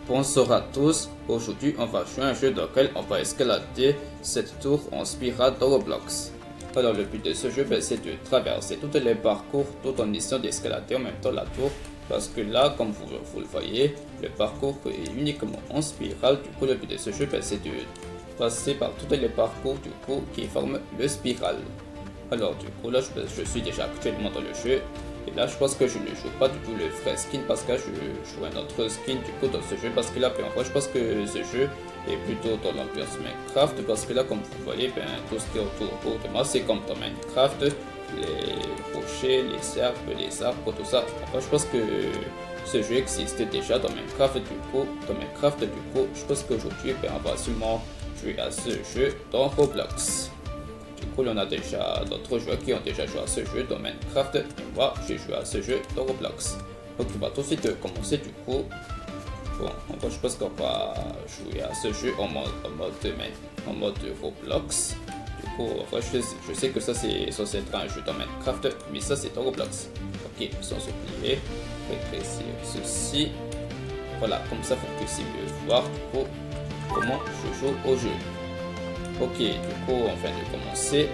Bonsoir à tous, aujourd'hui on va jouer à un jeu dans lequel on va escalader cette tour en spirale dans Roblox. Alors le but de ce jeu c'est de traverser tous les parcours tout en essayant d'escalader en même temps la tour. Parce que là, comme vous le voyez, le parcours est uniquement en spirale. Du coup le but de ce jeu c'est de passer par tous les parcours du coup qui forment le spirale. Alors du coup là je suis déjà actuellement dans le jeu. Et là je pense que je ne joue pas du tout le vrai skin parce que je joue un autre skin du coup dans ce jeu. Parce que là en vrai je pense que ce jeu est plutôt dans l'ambiance Minecraft. Parce que là comme vous voyez tout ce qui est autour de moi c'est comme dans Minecraft. Les rochers, les herbes, les arbres, tout ça. Enfin, je pense que ce jeu existe déjà dans Minecraft du coup je pense qu'aujourd'hui on va sûrement jouer à ce jeu dans Roblox. Du coup, on a déjà d'autres joueurs qui ont déjà joué à ce jeu dans Minecraft. Et moi, j'ai joué à ce jeu dans Roblox. Donc, on va tout de suite commencer du coup. Bon, je pense qu'on va jouer à ce jeu en mode Roblox. Du coup, enfin, je sais que ça c'est censé être un jeu dans Minecraft, mais ça c'est dans Roblox. Ok, sans oublier, rétrécir ceci. Voilà, comme ça, vous puissiez mieux voir du coup comment je joue au jeu. Ok, du coup, on vient de commencer.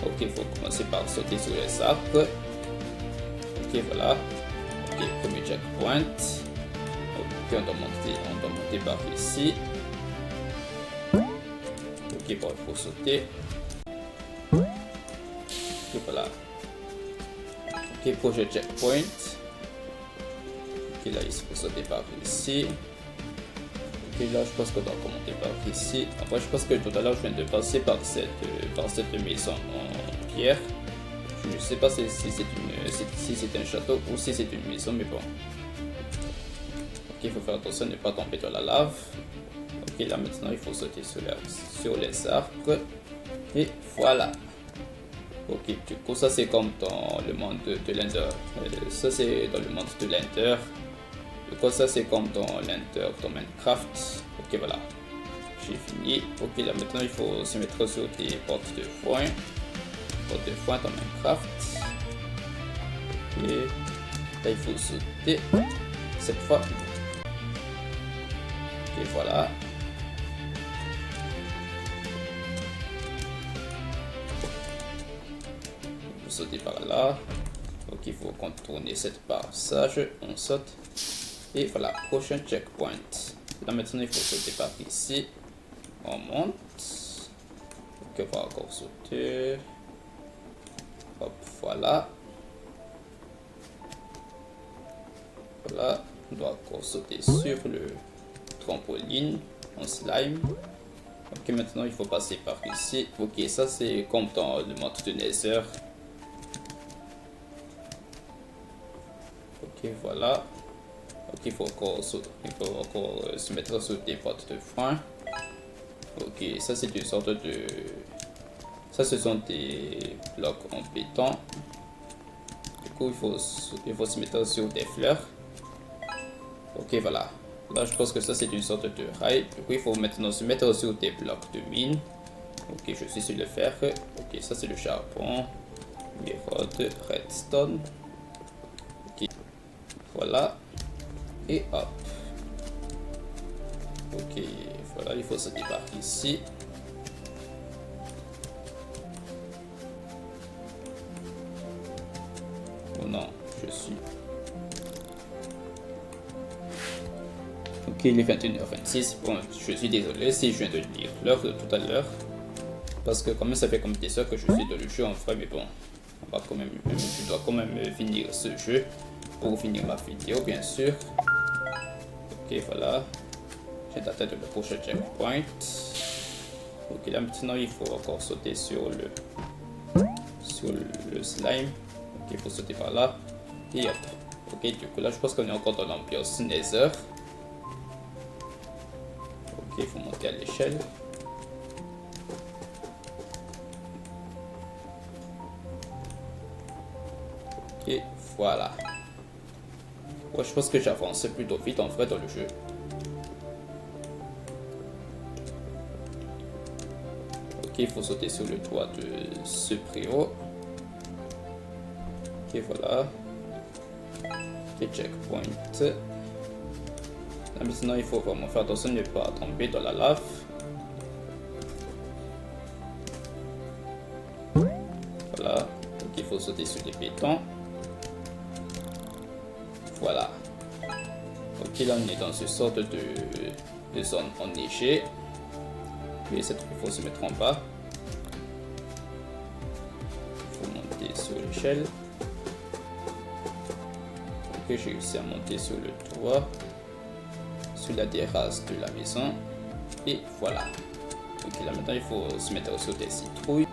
Ok, il faut commencer par sauter sur les arbres. Ok, voilà. Ok, premier checkpoint. Ok, on doit monter par ici. Ok, bon, il faut sauter. Ok, voilà. Ok, projet checkpoint. Ok, là, il faut sauter par ici. Ok, là, je pense qu'on doit monter par ici. Après, je pense que tout à l'heure, je viens de passer par cette maison en pierre. Je ne sais pas si c'est un château ou si c'est une maison, mais bon. Ok, il faut faire attention de ne pas tomber dans la lave. Ok, là, maintenant, il faut sauter sur les arbres. Et voilà. Ok, du coup, ça, c'est comme dans le monde de l'Ender. Ça, c'est dans le monde de l'Ender. Du coup, ça c'est comme dans l'Ender, dans Minecraft. Ok, voilà. J'ai fini. Ok, là maintenant il faut se mettre sur des portes de foin. Portes de foin dans Minecraft. Ok. Là il faut sauter. Cette fois. Ok, voilà. Il faut sauter par là. Ok, il faut contourner cette passage. On saute. Et voilà, prochain checkpoint. Là maintenant il faut sauter par ici. On monte. Ok, on va encore sauter. Hop, voilà. Voilà. On doit encore sauter sur le trampoline en slime. Ok, maintenant il faut passer par ici. Ok, ça c'est comme dans le mode de Nether. Ok, voilà. Ok, il faut encore se mettre sur des bottes de foin. Ok, ça c'est une sorte de... Ça ce sont des blocs en béton. Du coup, il faut se mettre sur des fleurs. Ok, voilà. Là, je pense que ça c'est une sorte de rail. Du coup, il faut maintenant se mettre sur des blocs de mine. Ok, je suis sur le fer. Ok, ça c'est le charbon. Émeraude, redstone. Ok, voilà. Et hop. Ok, voilà, il faut se débarquer ici. Oh non, je suis... Ok, il est 21h26. Bon, je suis désolé si je viens de lire l'heure de tout à l'heure. Parce que quand même, ça fait comme des heures que je suis dans le jeu en vrai. Mais bon, on va quand même, je dois quand même finir ce jeu pour finir ma vidéo, bien sûr. Ok, voilà. J'ai d'atteindre le prochain checkpoint. Ok, là maintenant, il faut encore sauter sur le slime. Ok, il faut sauter par là. Et hop. Ok, du coup, là, je pense qu'on est encore dans l'ambiance Nether. Ok, il faut monter à l'échelle. Ok, voilà. Ouais, je pense que j'avance plutôt vite en vrai dans le jeu. Ok, il faut sauter sur le toit de ce préau. Ok, voilà. Ok, checkpoint. Là, maintenant, il faut vraiment faire attention de ne pas tomber dans la lave. Voilà. Donc, il faut sauter sur les bétons. Voilà. Ok, là, on est dans une sorte de zone enneigée. Et cette fois, il faut se mettre en bas. Il faut monter sur l'échelle. Ok, j'ai réussi à monter sur le toit, sur la terrasse de la maison. Et voilà. Ok, là maintenant il faut se mettre sur des citrouilles.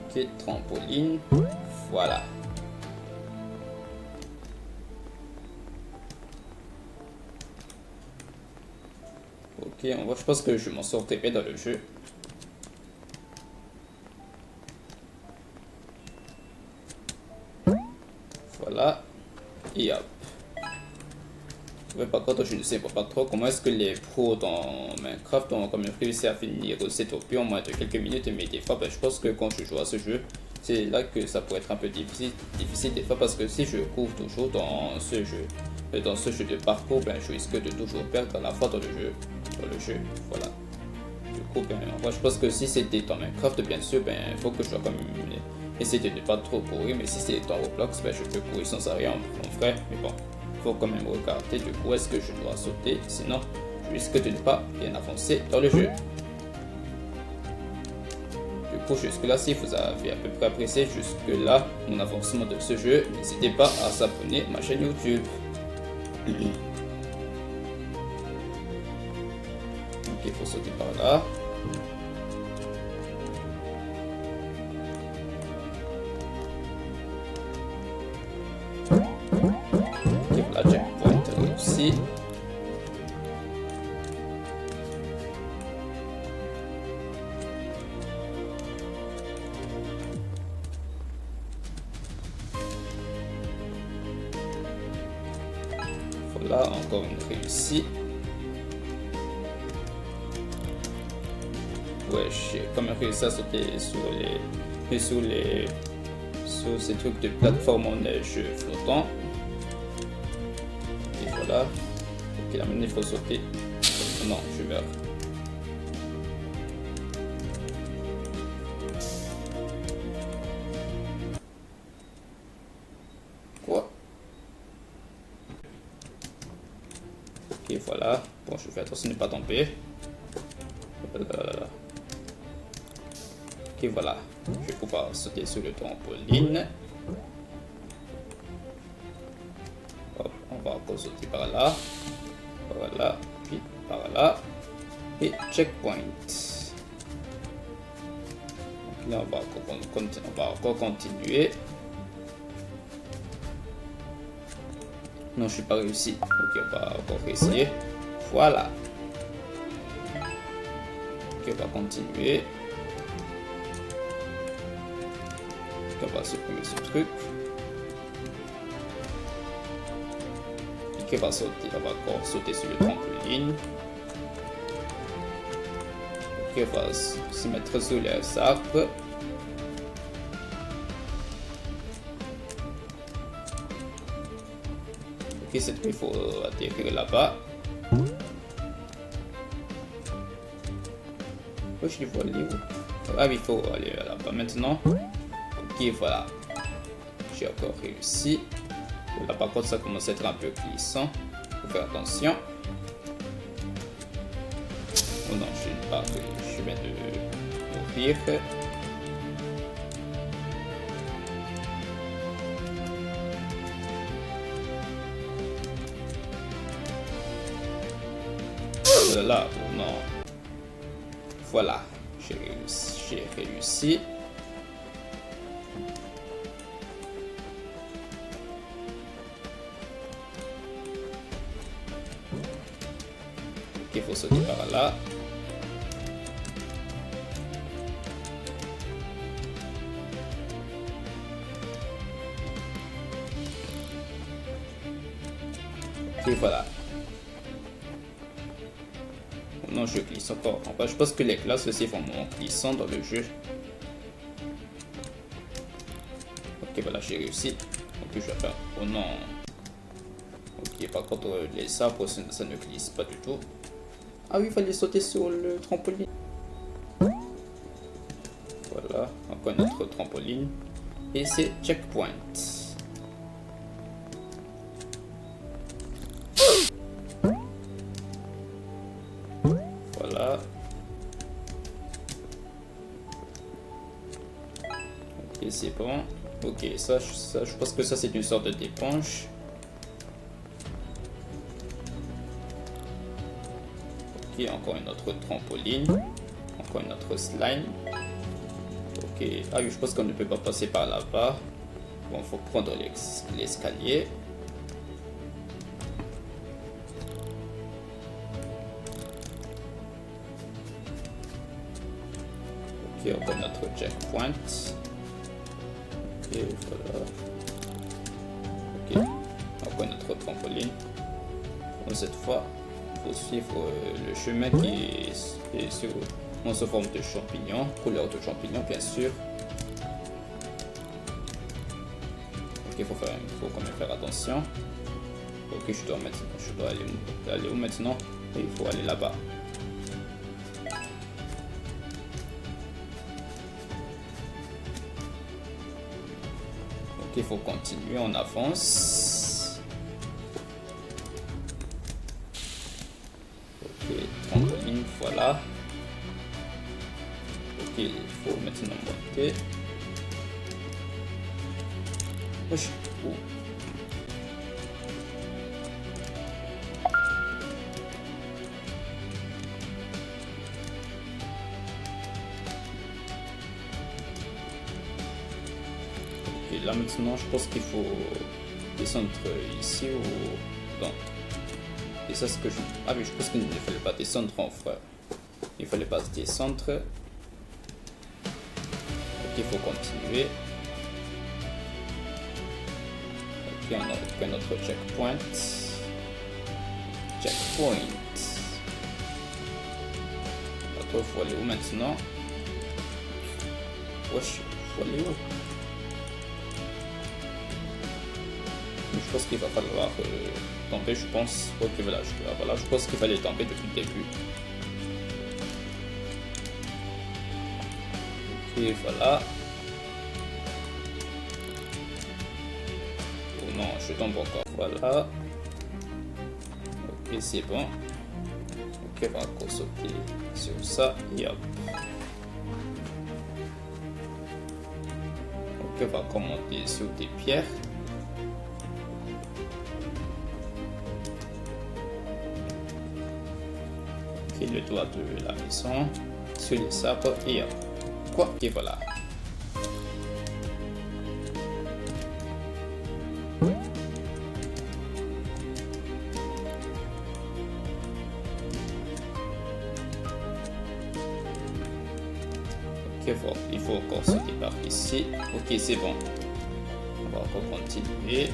Ok, trampoline. Voilà. Ok, je pense que je m'en sortirai bien dans le jeu. Voilà. Et hop. Ouais, par contre, je ne sais pas trop comment est-ce que les pros dans Minecraft ont quand même réussi à finir cette OP en moins de quelques minutes. Mais des fois, je pense que quand je joue à ce jeu, c'est là que ça pourrait être un peu difficile des fois, parce que si je cours toujours dans ce jeu de parcours, je risque de toujours perdre à la fois dans le jeu. Voilà. Du coup, moi je pense que si c'était dans Minecraft, bien sûr, il faut que je dois quand même essayer de ne pas trop courir. Mais si c'est dans Roblox, je peux courir sans arrêt en vrai. Mais bon, il faut quand même regarder du coup est-ce que je dois sauter, sinon je risque de ne pas bien avancer dans le jeu. Du coup, jusque là, si vous avez à peu près apprécié jusque là mon avancement de ce jeu, n'hésitez pas à s'abonner à ma chaîne YouTube. Donc il faut sauter par là. Ok, voilà, checkpoint réussi. Voilà, encore une réussite. Ouais, j'ai quand même réussi à sauter sur ces trucs de plateforme en neige flottant. Et voilà. Ok, là maintenant il faut sauter. Non, je meurs. Quoi? Ok, voilà. Bon, je fais attention de ne pas tomber. Ok, voilà. Je vais pouvoir sauter sur le trampoline. Hop, on va encore sauter par là. Voilà. Puis par là. Et checkpoint. Donc là, on va encore continuer. Non, je suis pas réussi. Ok, on va encore essayer. Voilà. Ok, on va continuer. Ok, on va supprimer ce truc. Ok, on va encore sauter sur le trampoline. Ok, on va se mettre sur les arbres. Ok, cette fois il faut atterrir là-bas. Oh, je vois aller où? Ah oui, il faut aller là-bas maintenant. Ok, voilà. J'ai encore réussi. Là par contre ça commence à être un peu glissant. Faut faire attention. Oh non, je n'ai pas fait le chemin de mourir. Là, oh non. Voilà, j'ai réussi. Ok, il faut sauter par là. Ok, voilà. Non, je glisse encore. Enfin, je pense que les classes aussi font mon glissant dans le jeu. Ok, voilà, j'ai réussi. Ok, je vais faire. Oh non. Ok, Ok, par contre, les arbres, ça ne glisse pas du tout. Ah oui, il fallait sauter sur le trampoline. Voilà, encore notre trampoline. Et c'est checkpoint. Voilà. Ok, c'est bon. Ok, ça, je pense que ça, c'est une sorte d'éponge. Ok, encore une autre trampoline. Encore une autre slime. Ok, ah oui, je pense qu'on ne peut pas passer par là-bas. Bon, faut prendre l'escalier. Ok, encore notre checkpoint. Ok, voilà. Ok, encore notre trampoline. Bon, cette fois, il faut suivre le chemin qui est sur sous forme de champignon, couleur de champignon bien sûr. Ok, faut quand même faire attention. Ok, je dois aller où maintenant? Et il faut aller là-bas. Ok, il faut continuer, on avance. Ok, trampoline, voilà. Ok, il faut maintenant monter. Wesh. Oh. Ok, là maintenant je pense qu'il faut descendre ici ou non. Et ça ce que je... Ah oui, je pense qu'il ne fallait pas descendre en frère. Il fallait pas descendre. Ok, il faut continuer. Ok, on a un autre checkpoint. Checkpoint. Attends, il faut aller où maintenant? Wesh, il faut aller où? Je pense qu'il va falloir tomber, je pense. Ok, voilà, je pense qu'il fallait tomber depuis le début. Ok, voilà. Oh non, je tombe encore. Voilà. Ok, c'est bon. Ok, on va encore sauter sur ça. Et hop. Ok, on va encore monter sur des pierres. Ok, le toit de la maison. Sur les arbres. Et hop. Quoi? Et voilà. Il faut encore sauter par ici. Ok, c'est bon. On va encore continuer.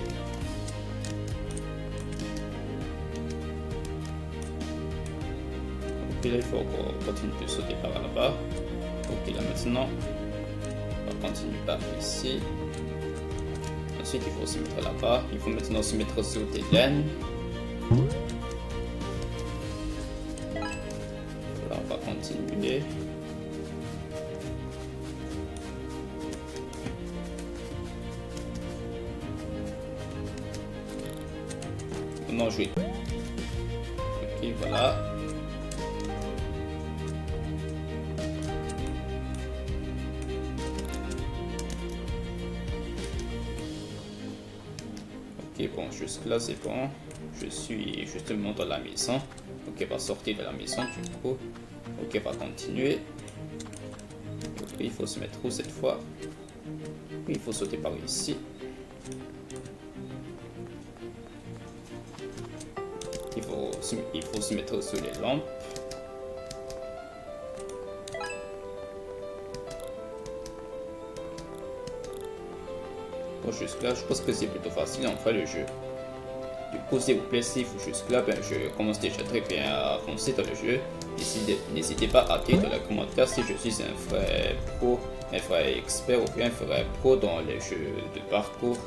Ok, là, il faut encore continuer de sauter par là-bas. Ok, là maintenant, on va continuer par ici. Ensuite, il faut se mettre là-bas. Il faut maintenant se mettre sur des laines. Là, on va continuer. Non, je vais. Ok, voilà. Ok, bon, jusque là c'est bon. Je suis justement dans la maison. Ok, on va sortir de la maison du coup. Ok, on va continuer. Ok, il faut se mettre où cette fois? Il faut sauter par ici. Il faut se mettre sur les lampes. Bon, jusque là, je pense que c'est plutôt facile en fait le jeu. Du coup, s'il vous plaît, si vous jusque là, ben, je commence déjà très bien à avancer dans le jeu. N'hésitez pas à dire dans les commentaires si je suis un vrai pro, un vrai expert ou bien un vrai pro dans les jeux de parcours.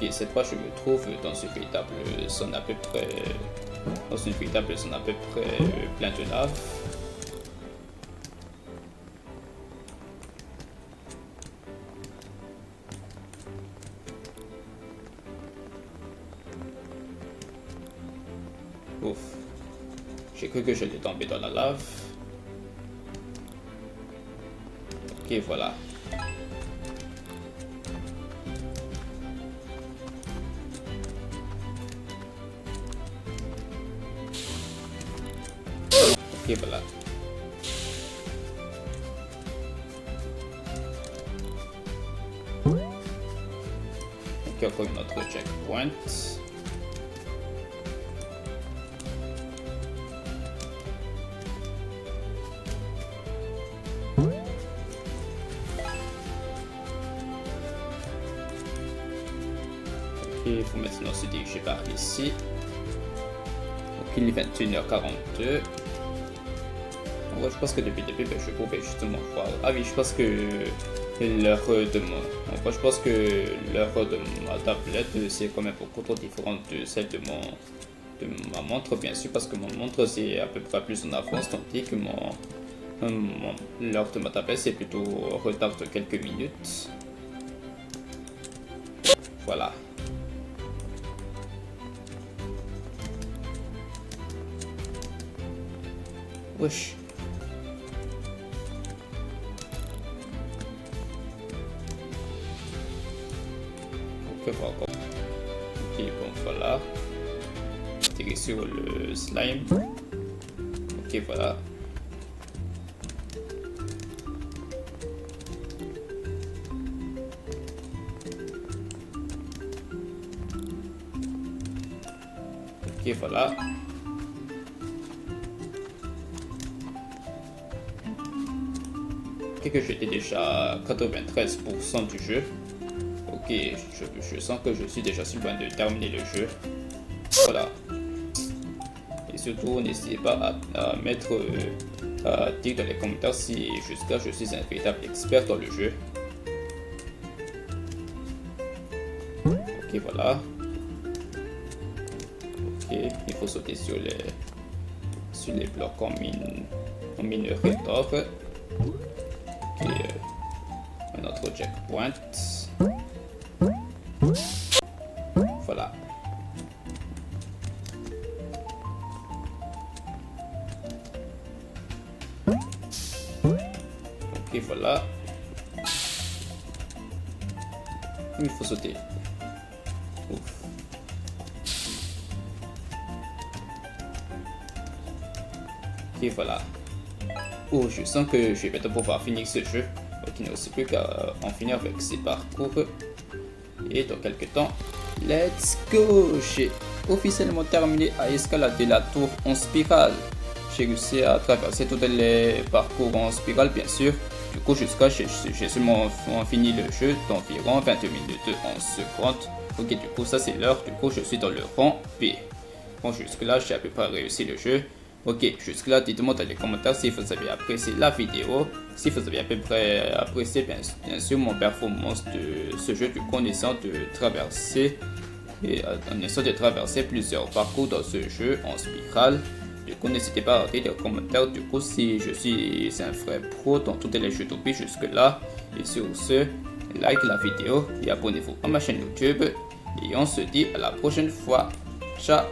Ok, cette fois je me trouve dans une véritable zone à peu près... plein de lave. Ouf. J'ai cru que j'allais tomber dans la lave. Ok, voilà. Ok, voilà. Ok, encore une autre checkpoint. Ok, il faut maintenant se diriger par ici. Ok, il est 21h42. Ouais, je pense que depuis le début, je pouvais justement voir. Ah oui, je pense que l'heure de ma tablette, c'est quand même beaucoup trop différente de celle de ma montre, bien sûr, parce que mon montre c'est à peu près plus en avance, tandis que l'heure de ma tablette c'est plutôt en retard de quelques minutes. Voilà. Wesh. Ok, bon, voilà. Tirer sur le slime. Ok, voilà. Ok, voilà. Ok, que j'étais déjà à 93% du jeu. Ok, je sens que je suis déjà sur le point de terminer le jeu. Voilà. Et surtout, n'hésitez pas à mettre, à dire dans les commentaires si jusqu'à je suis un véritable expert dans le jeu. Ok, voilà. Ok, il faut sauter sur les blocs en minerai d'or. Ok, un autre checkpoint. Voilà. Ok, voilà. Il faut sauter. Ouf. Ok, voilà. Oh, je sens que je vais bientôt pouvoir finir ce jeu. Donc il ne reste plus qu'à en finir avec ces parcours. Et dans quelques temps, let's go! J'ai officiellement terminé à escalader la tour en spirale. J'ai réussi à traverser tous les parcours en spirale, bien sûr. Du coup, jusqu'à j'ai seulement fini le jeu d'environ 21 minutes en seconde. Ok, du coup, ça c'est l'heure. Du coup, je suis dans le rang B. Bon, jusque-là, j'ai à peu près réussi le jeu. Ok, jusque-là, dites-moi dans les commentaires si vous avez apprécié la vidéo, si vous avez à peu près apprécié bien sûr mon performance de ce jeu, du coup en essayant de traverser plusieurs parcours dans ce jeu en spirale. Du coup, n'hésitez pas à arrêter les commentaires du coup si je suis un vrai pro dans tous les jeux depuis jusque-là. Et sur ce, like la vidéo et abonnez-vous à ma chaîne YouTube. Et on se dit à la prochaine fois. Ciao!